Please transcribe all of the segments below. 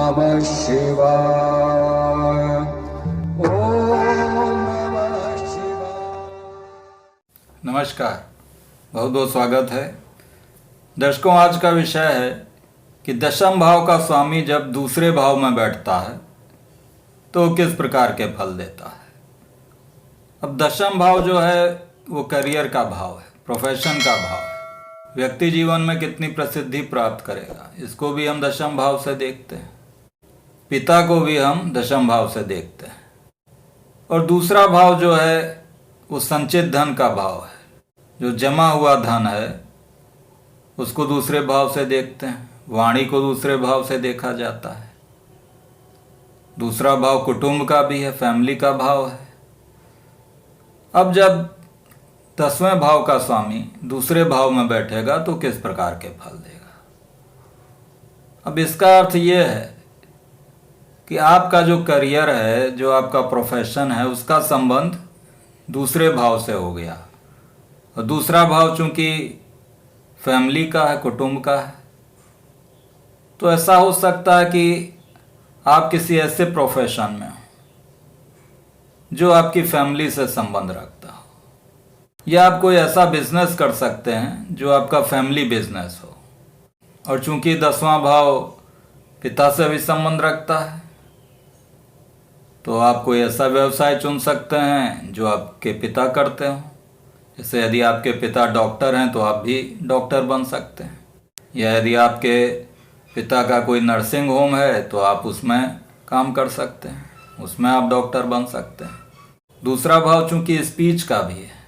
नमः शिवाय। ओम नमः शिवाय। नमस्कार, बहुत बहुत स्वागत है दर्शकों। आज का विषय है कि दशम भाव का स्वामी जब दूसरे भाव में बैठता है तो किस प्रकार के फल देता है। अब दशम भाव जो है वो करियर का भाव है, प्रोफेशन का भाव है। व्यक्ति जीवन में कितनी प्रसिद्धि प्राप्त करेगा इसको भी हम दशम भाव से देखते हैं, पिता को भी हम दशम भाव से देखते हैं। और दूसरा भाव जो है वो संचित धन का भाव है, जो जमा हुआ धन है उसको दूसरे भाव से देखते हैं। वाणी को दूसरे भाव से देखा जाता है। दूसरा भाव कुटुंब का भी है, फैमिली का भाव है। अब जब 10वें भाव का स्वामी दूसरे भाव में बैठेगा तो किस प्रकार के फल देगा। अब इसका अर्थ यह है कि आपका जो करियर है, जो आपका प्रोफेशन है, उसका संबंध दूसरे भाव से हो गया। और दूसरा भाव चूंकि फैमिली का है, कुटुंब का है, तो ऐसा हो सकता है कि आप किसी ऐसे प्रोफेशन में हो जो आपकी फैमिली से संबंध रखता हो, या आप कोई ऐसा बिजनेस कर सकते हैं जो आपका फैमिली बिजनेस हो। और चूंकि 10वां भाव पिता से भी संबंध रखता है तो आप कोई ऐसा व्यवसाय चुन सकते हैं जो आपके पिता करते हो। जैसे यदि आपके पिता डॉक्टर हैं तो आप भी डॉक्टर बन सकते हैं, या यदि आपके पिता का कोई नर्सिंग होम है तो आप उसमें काम कर सकते हैं, उसमें आप डॉक्टर बन सकते हैं। दूसरा भाव चूंकि स्पीच का भी है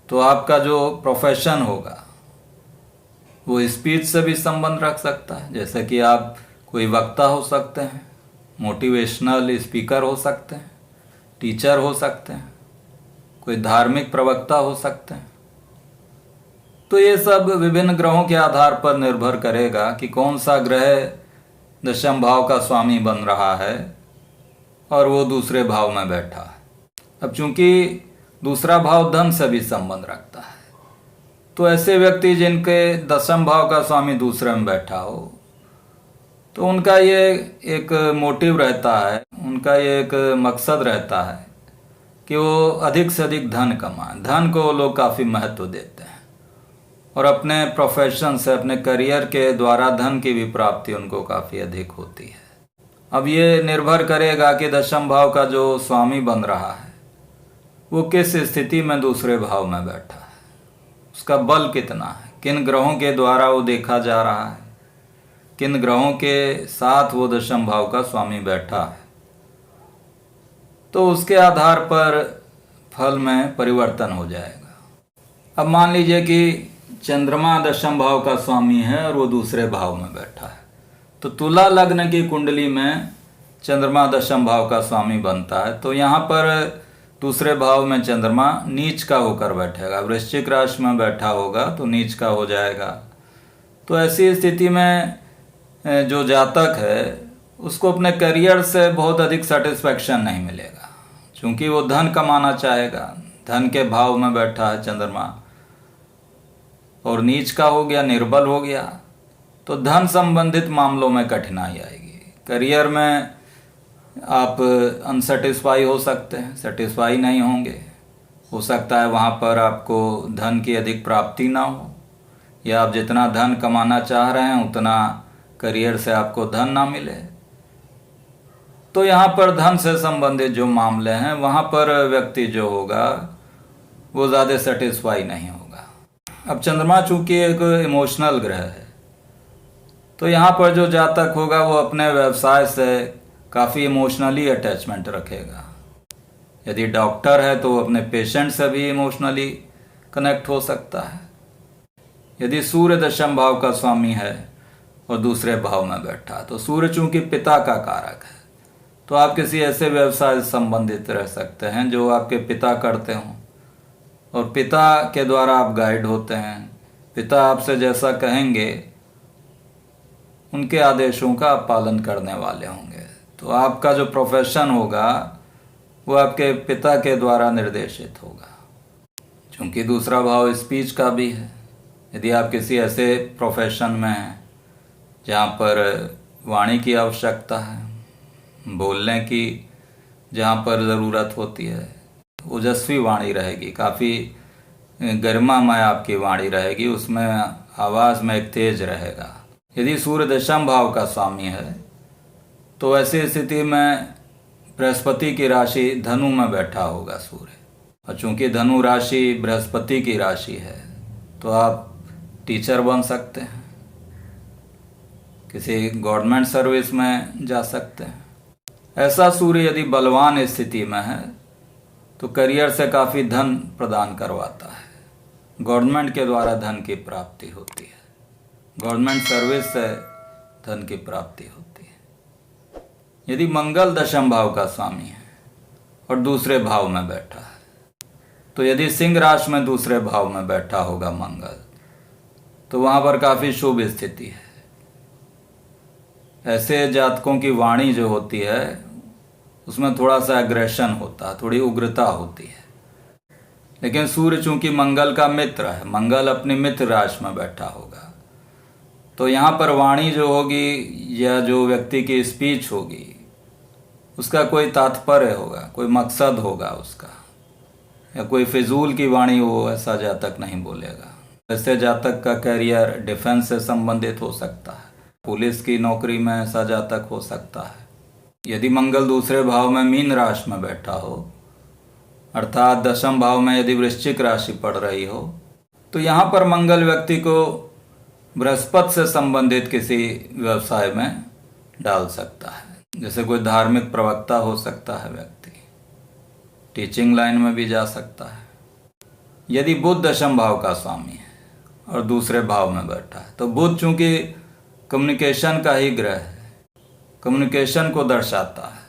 तो आपका जो प्रोफेशन होगा वो स्पीच से भी संबंध रख सकता है। जैसे कि आप कोई वक्ता हो सकते हैं, मोटिवेशनल स्पीकर हो सकते हैं, टीचर हो सकते हैं, कोई धार्मिक प्रवक्ता हो सकते हैं। तो ये सब विभिन्न ग्रहों के आधार पर निर्भर करेगा कि कौन सा ग्रह दशम भाव का स्वामी बन रहा है और वो दूसरे भाव में बैठा है। अब चूंकि दूसरा भाव धन से भी संबंध रखता है तो ऐसे व्यक्ति जिनके दशम भाव का स्वामी दूसरे में बैठा हो तो उनका ये एक मोटिव रहता है, उनका ये एक मकसद रहता है कि वो अधिक से अधिक धन कमाएं। धन को लोग काफ़ी महत्व देते हैं और अपने प्रोफेशन से, अपने करियर के द्वारा धन की भी प्राप्ति उनको काफ़ी अधिक होती है। अब ये निर्भर करेगा कि दशम भाव का जो स्वामी बन रहा है वो किस स्थिति में दूसरे भाव में बैठा है, उसका बल कितना है, किन ग्रहों के द्वारा वो देखा जा रहा है, किन ग्रहों के साथ वो दशम भाव का स्वामी बैठा है। तो उसके आधार पर फल में परिवर्तन हो जाएगा। अब मान लीजिए कि चंद्रमा दशम भाव का स्वामी है और वो दूसरे भाव में बैठा है, तो तुला लग्न की कुंडली में चंद्रमा दशम भाव का स्वामी बनता है। तो यहाँ पर दूसरे भाव में चंद्रमा नीच का होकर बैठेगा, वृश्चिक राशि में बैठा होगा तो नीच का हो जाएगा। तो ऐसी स्थिति में जो जातक है उसको अपने करियर से बहुत अधिक सेटिस्फैक्शन नहीं मिलेगा, क्योंकि वो धन कमाना चाहेगा। धन के भाव में बैठा है चंद्रमा और नीच का हो गया, निर्बल हो गया, तो धन संबंधित मामलों में कठिनाई आएगी। करियर में आप अनसेटिस्फाई हो सकते हैं, सेटिस्फाई नहीं होंगे। हो सकता है वहाँ पर आपको धन की अधिक प्राप्ति ना हो, या आप जितना धन कमाना चाह रहे हैं उतना करियर से आपको धन ना मिले। तो यहाँ पर धन से संबंधित जो मामले हैं वहाँ पर व्यक्ति जो होगा वो ज़्यादा सेटिस्फाई नहीं होगा। अब चंद्रमा चूंकि एक इमोशनल ग्रह है तो यहाँ पर जो जातक होगा वो अपने व्यवसाय से काफ़ी इमोशनली अटैचमेंट रखेगा। यदि डॉक्टर है तो अपने पेशेंट से भी इमोशनली कनेक्ट हो सकता है। यदि सूर्य दशम भाव का स्वामी है और दूसरे भाव में बैठा तो सूर्य चूंकि पिता का कारक है तो आप किसी ऐसे व्यवसाय से संबंधित रह सकते हैं जो आपके पिता करते हों और पिता के द्वारा आप गाइड होते हैं। पिता आपसे जैसा कहेंगे उनके आदेशों का आप पालन करने वाले होंगे। तो आपका जो प्रोफेशन होगा वो आपके पिता के द्वारा निर्देशित होगा। क्योंकि दूसरा भाव स्पीच का भी है, यदि आप किसी ऐसे प्रोफेशन में हैं जहाँ पर वाणी की आवश्यकता है, बोलने की जहाँ पर ज़रूरत होती है, ओजस्वी वाणी रहेगी, काफ़ी गरिमामय आपकी वाणी रहेगी, उसमें आवाज़ में एक तेज रहेगा। यदि सूर्य दशम भाव का स्वामी है तो ऐसी स्थिति में बृहस्पति की राशि धनु में बैठा होगा सूर्य, और चूंकि धनु राशि बृहस्पति की राशि है तो आप टीचर बन सकते हैं, किसी गवर्नमेंट सर्विस में जा सकते हैं। ऐसा सूर्य यदि बलवान स्थिति में है तो करियर से काफ़ी धन प्रदान करवाता है, गवर्नमेंट के द्वारा धन की प्राप्ति होती है, गवर्नमेंट सर्विस से धन की प्राप्ति होती है। यदि मंगल दशम भाव का स्वामी है और दूसरे भाव में बैठा है, तो यदि सिंह राशि में दूसरे भाव में बैठा होगा मंगल, तो वहाँ पर काफ़ी शुभ स्थिति है। ऐसे जातकों की वाणी जो होती है उसमें थोड़ा सा एग्रेशन होता है, थोड़ी उग्रता होती है, लेकिन सूर्य चूंकि मंगल का मित्र है, मंगल अपनी मित्र राशि में बैठा होगा, तो यहाँ पर वाणी जो होगी या जो व्यक्ति की स्पीच होगी उसका कोई तात्पर्य होगा, कोई मकसद होगा उसका, या कोई फिजूल की वाणी हो ऐसा जातक नहीं बोलेगा। ऐसे जातक का करियर डिफेंस से संबंधित हो सकता है, पुलिस की नौकरी में ऐसा जातक हो सकता है। यदि मंगल दूसरे भाव में मीन राशि में बैठा हो, अर्थात दशम भाव में यदि वृश्चिक राशि पड़ रही हो, तो यहाँ पर मंगल व्यक्ति को बृहस्पति से संबंधित किसी व्यवसाय में डाल सकता है। जैसे कोई धार्मिक प्रवक्ता हो सकता है व्यक्ति, टीचिंग लाइन में भी जा सकता है। यदि बुध दशम भाव का स्वामी है और दूसरे भाव में बैठा है, तो बुध चूंकि कम्युनिकेशन का ही ग्रह है, कम्युनिकेशन को दर्शाता है,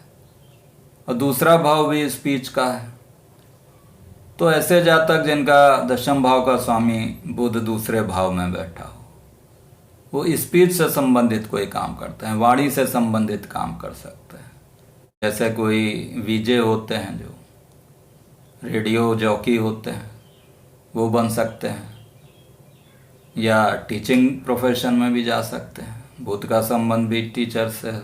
और दूसरा भाव भी स्पीच का है, तो ऐसे जातक जिनका दशम भाव का स्वामी बुध दूसरे भाव में बैठा हो, वो स्पीच से संबंधित कोई काम करते हैं, वाणी से संबंधित काम कर सकते हैं। जैसे कोई वीजे होते हैं, जो रेडियो जॉकी होते हैं, वो बन सकते हैं, या टीचिंग प्रोफेशन में भी जा सकते हैं, बुध का संबंध भी टीचर से है।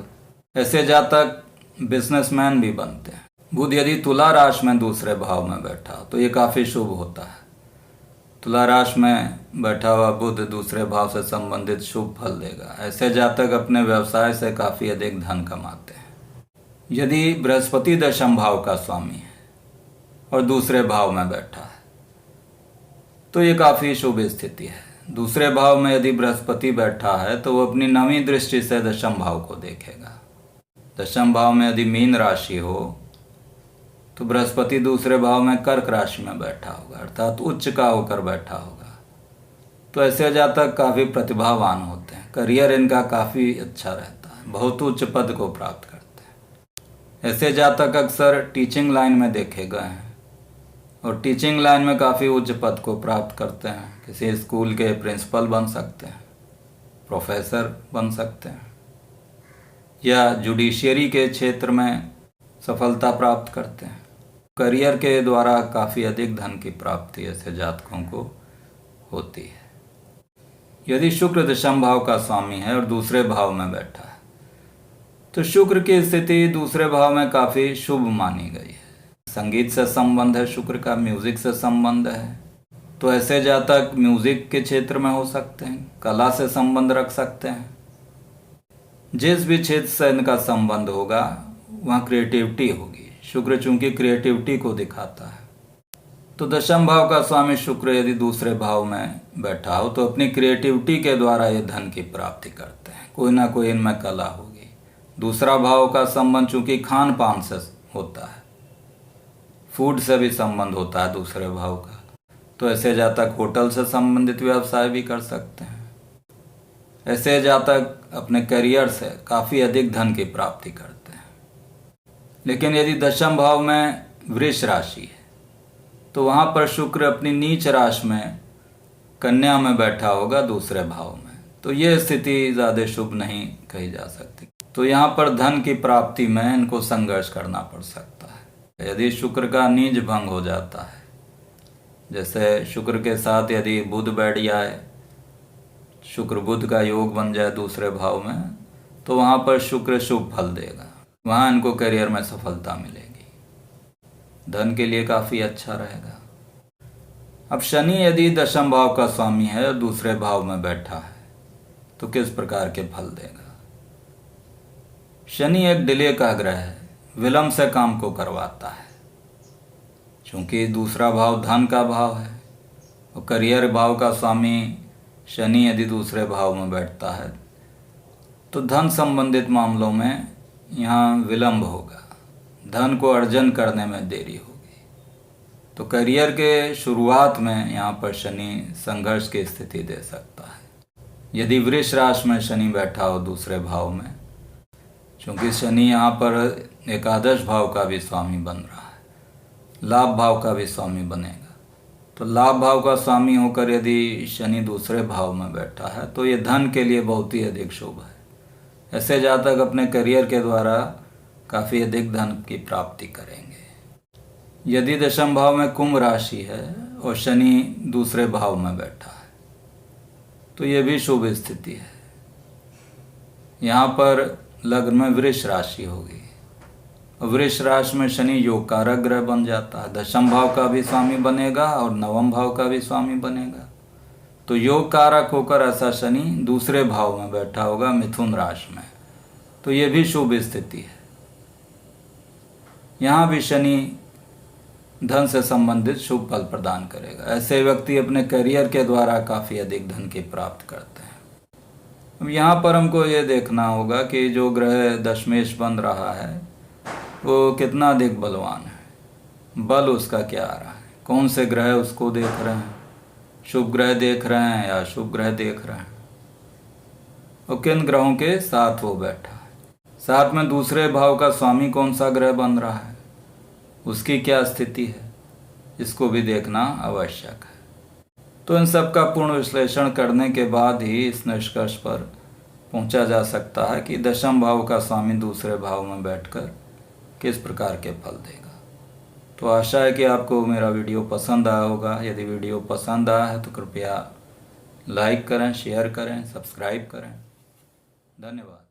ऐसे जातक बिजनेसमैन भी बनते हैं। बुध यदि तुला राशि में दूसरे भाव में बैठा तो ये काफ़ी शुभ होता है। तुला राशि में बैठा हुआ बुध दूसरे भाव से संबंधित शुभ फल देगा। ऐसे जातक अपने व्यवसाय से काफ़ी अधिक धन कमाते हैं। यदि बृहस्पति दशम भाव का स्वामी है और दूसरे भाव में बैठा है तो ये काफ़ी शुभ स्थिति है। दूसरे भाव में यदि बृहस्पति बैठा है तो वो अपनी नवीं दृष्टि से दशम भाव को देखेगा। दशम भाव में यदि मीन राशि हो तो बृहस्पति दूसरे भाव में कर्क राशि में बैठा होगा, अर्थात उच्च का होकर बैठा होगा। तो ऐसे जातक काफ़ी प्रतिभावान होते हैं, करियर इनका काफ़ी अच्छा रहता है, बहुत उच्च पद को प्राप्त करते हैं। ऐसे जातक अक्सर टीचिंग लाइन में देखे गए हैं और टीचिंग लाइन में काफ़ी उच्च पद को प्राप्त करते हैं। किसी स्कूल के प्रिंसिपल बन सकते हैं, प्रोफेसर बन सकते हैं, या जुडिशियरी के क्षेत्र में सफलता प्राप्त करते हैं। करियर के द्वारा काफ़ी अधिक धन की प्राप्ति ऐसे जातकों को होती है। यदि शुक्र दशम भाव का स्वामी है और दूसरे भाव में बैठा है तो शुक्र की स्थिति दूसरे भाव में काफ़ी शुभ मानी गई है। संगीत से संबंध है, शुक्र का म्यूजिक से संबंध है, तो ऐसे जातक म्यूजिक के क्षेत्र में हो सकते हैं, कला से संबंध रख सकते हैं। जिस भी क्षेत्र से इनका संबंध होगा वहाँ क्रिएटिविटी होगी। शुक्र चूंकि क्रिएटिविटी को दिखाता है, तो दशम भाव का स्वामी शुक्र यदि दूसरे भाव में बैठा हो तो अपनी क्रिएटिविटी के द्वारा ये धन की प्राप्ति करते हैं। कोई ना कोई इनमें कला होगी। दूसरा भाव का संबंध चूंकि खान पान से होता है, फूड से भी संबंध होता है दूसरे भाव का, तो ऐसे जातक होटल से संबंधित व्यवसाय भी कर सकते हैं। ऐसे जातक अपने करियर से काफ़ी अधिक धन की प्राप्ति करते हैं। लेकिन यदि दशम भाव में वृष राशि है तो वहाँ पर शुक्र अपनी नीच राशि में कन्या में बैठा होगा दूसरे भाव में, तो ये स्थिति ज़्यादा शुभ नहीं कही जा सकती। तो यहाँ पर धन की प्राप्ति में इनको संघर्ष करना पड़ सकता है। यदि शुक्र का नीच भंग हो जाता है, जैसे शुक्र के साथ यदि बुध बैठ जाए शुक्र बुध का योग बन जाए दूसरे भाव में, तो वहाँ पर शुक्र शुभ फल देगा, वहाँ इनको करियर में सफलता मिलेगी, धन के लिए काफ़ी अच्छा रहेगा। अब शनि यदि दशम भाव का स्वामी है और दूसरे भाव में बैठा है तो किस प्रकार के फल देगा। शनि एक डिले का ग्रह है, विलंब से काम को करवाता है, क्योंकि दूसरा भाव धन का भाव है और करियर भाव का स्वामी शनि यदि दूसरे भाव में बैठता है तो धन संबंधित मामलों में यहाँ विलंब होगा, धन को अर्जन करने में देरी होगी। तो करियर के शुरुआत में यहाँ पर शनि संघर्ष की स्थिति दे सकता है। यदि वृष राशि में शनि बैठा हो दूसरे भाव में, क्योंकि शनि यहाँ पर एकादश भाव का भी स्वामी बन रहा है, लाभ भाव का भी स्वामी बनेगा, तो लाभ भाव का स्वामी होकर यदि शनि दूसरे भाव में बैठा है तो ये धन के लिए बहुत ही अधिक शुभ है। ऐसे जातक अपने करियर के द्वारा काफ़ी अधिक धन की प्राप्ति करेंगे। यदि दशम भाव में कुंभ राशि है और शनि दूसरे भाव में बैठा है तो ये भी शुभ स्थिति है। यहाँ पर लग्न में वृष राशि होगी, वृष राशि में शनि योग कारक ग्रह बन जाता है, दशम भाव का भी स्वामी बनेगा और नवम भाव का भी स्वामी बनेगा। तो योग कारक होकर ऐसा शनि दूसरे भाव में बैठा होगा मिथुन राशि में, तो ये भी शुभ स्थिति है। यहाँ भी शनि धन से संबंधित शुभ फल प्रदान करेगा। ऐसे व्यक्ति अपने करियर के द्वारा काफ़ी अधिक धन की प्राप्त करते हैं। अब यहाँ पर हमको ये देखना होगा कि जो ग्रह दशमेश बन रहा है वो कितना अधिक बलवान है, बल उसका क्या आ रहा है, कौन से ग्रह उसको देख रहे हैं, शुभ ग्रह देख रहे हैं या शुभ ग्रह देख रहे हैं, और किन ग्रहों के साथ वो बैठा है, साथ में दूसरे भाव का स्वामी कौन सा ग्रह बन रहा है, उसकी क्या स्थिति है, इसको भी देखना आवश्यक है। तो इन सब का पूर्ण विश्लेषण करने के बाद ही इस निष्कर्ष पर पहुंचा जा सकता है कि दशम भाव का स्वामी दूसरे भाव में बैठकर किस प्रकार के फल देगा। तो आशा है कि आपको मेरा वीडियो पसंद आया होगा। यदि वीडियो पसंद आया है तो कृपया लाइक करें, शेयर करें, सब्सक्राइब करें। धन्यवाद।